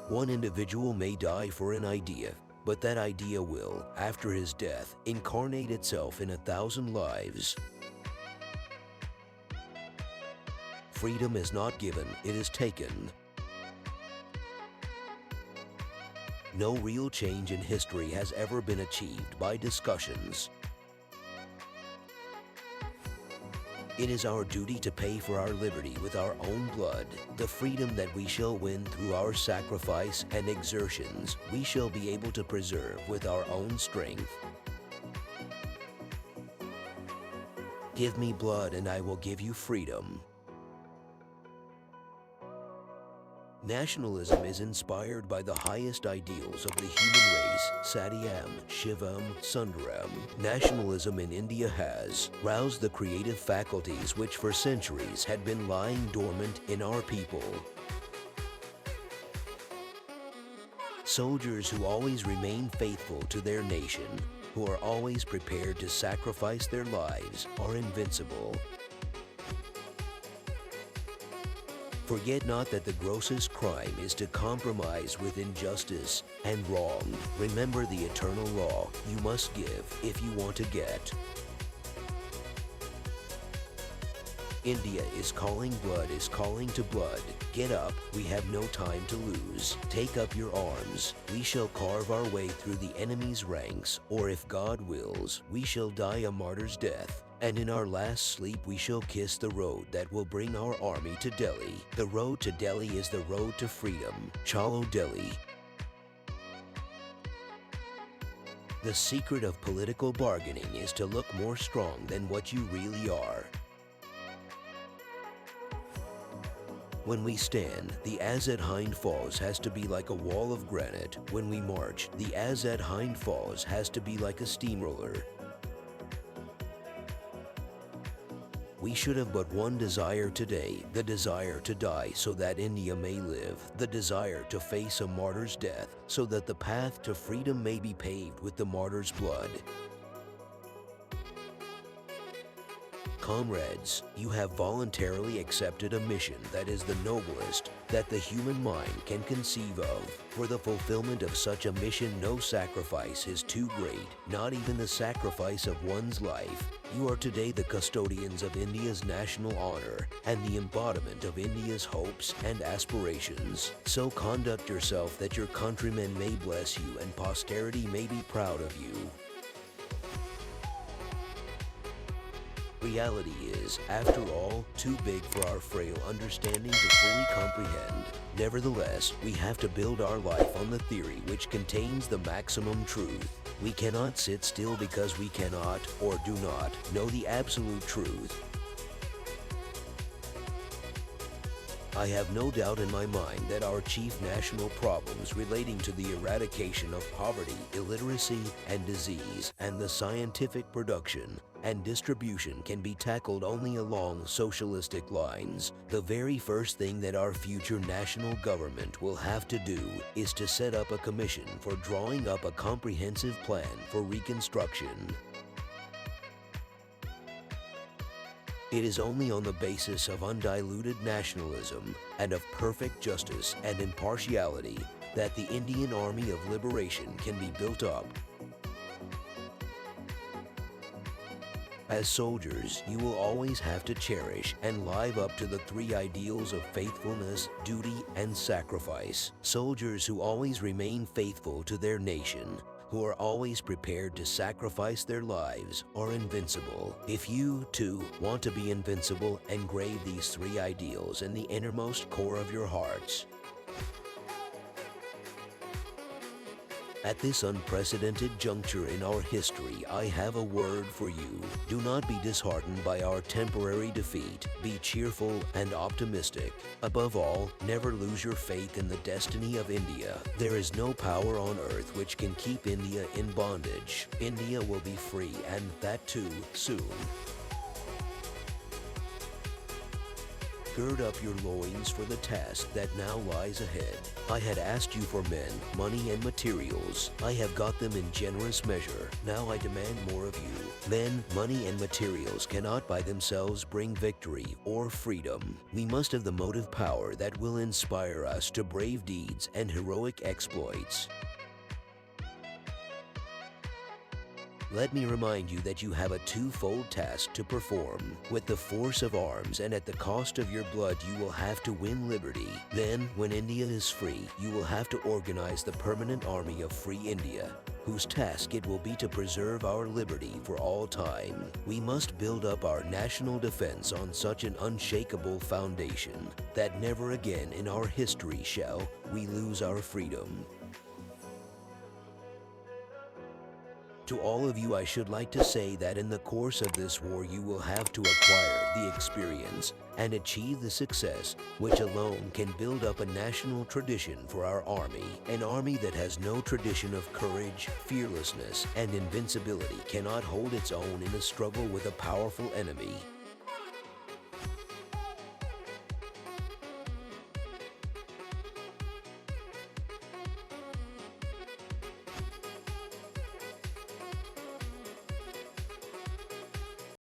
One individual may die for an idea, but that idea will, after his death, incarnate itself in 1,000 lives. Freedom is not given, it is taken. No real change in history has ever been achieved by discussions. It is our duty to pay for our liberty with our own blood. The freedom that we shall win through our sacrifice and exertions, we shall be able to preserve with our own strength. Give me blood and I will give you freedom. Nationalism is inspired by the highest ideals of the human race, Satyam, Shivam, Sundaram. Nationalism in India has roused the creative faculties which for centuries had been lying dormant in our people. Soldiers who always remain faithful to their nation, who are always prepared to sacrifice their lives, are invincible. Forget not that the grossest crime is to compromise with injustice and wrong. Remember the eternal law, you must give if you want to get. India is calling, blood is calling to blood. Get up, we have no time to lose. Take up your arms, we shall carve our way through the enemy's ranks, or if God wills, we shall die a martyr's death. And in our last sleep we shall kiss the road that will bring our army to Delhi. The road to Delhi is the road to freedom. Chalo Delhi. The secret of political bargaining is to look more strong than what you really are. When we stand, the Azad Hind Falls has to be like a wall of granite. When we march, the Azad Hind Falls has to be like a steamroller. We should have but one desire today, the desire to die so that India may live, the desire to face a martyr's death so that the path to freedom may be paved with the martyr's blood. Comrades, you have voluntarily accepted a mission that is the noblest that the human mind can conceive of. For the fulfillment of such a mission, no sacrifice is too great, not even the sacrifice of one's life. You are today the custodians of India's national honor and the embodiment of India's hopes and aspirations. So conduct yourself that your countrymen may bless you and posterity may be proud of you. Reality is, after all, too big for our frail understanding to fully comprehend. Nevertheless, we have to build our life on the theory which contains the maximum truth. We cannot sit still because we cannot, or do not, know the absolute truth. I have no doubt in my mind that our chief national problems relating to the eradication of poverty, illiteracy, and disease, and the scientific production and distribution can be tackled only along socialistic lines. The very first thing that our future national government will have to do is to set up a commission for drawing up a comprehensive plan for reconstruction. It is only on the basis of undiluted nationalism and of perfect justice and impartiality that the Indian Army of Liberation can be built up. As soldiers, you will always have to cherish and live up to the three ideals of faithfulness, duty, and sacrifice. Soldiers who always remain faithful to their nation, who are always prepared to sacrifice their lives, are invincible. If you, too, want to be invincible, engrave these three ideals in the innermost core of your hearts. At this unprecedented juncture in our history, I have a word for you. Do not be disheartened by our temporary defeat. Be cheerful and optimistic. Above all, never lose your faith in the destiny of India. There is no power on earth which can keep India in bondage. India will be free, and that too, soon. Gird up your loins for the task that now lies ahead. I had asked you for men, money, and materials. I have got them in generous measure. Now I demand more of you. Men, money, and materials cannot by themselves bring victory or freedom. We must have the motive power that will inspire us to brave deeds and heroic exploits. Let me remind you that you have a twofold task to perform. With the force of arms and at the cost of your blood, you will have to win liberty. Then, when India is free, you will have to organize the permanent army of Free India, whose task it will be to preserve our liberty for all time. We must build up our national defense on such an unshakable foundation that never again in our history shall we lose our freedom. To all of you, I should like to say that in the course of this war, you will have to acquire the experience and achieve the success which alone can build up a national tradition for our army. An army that has no tradition of courage, fearlessness, and invincibility cannot hold its own in a struggle with a powerful enemy.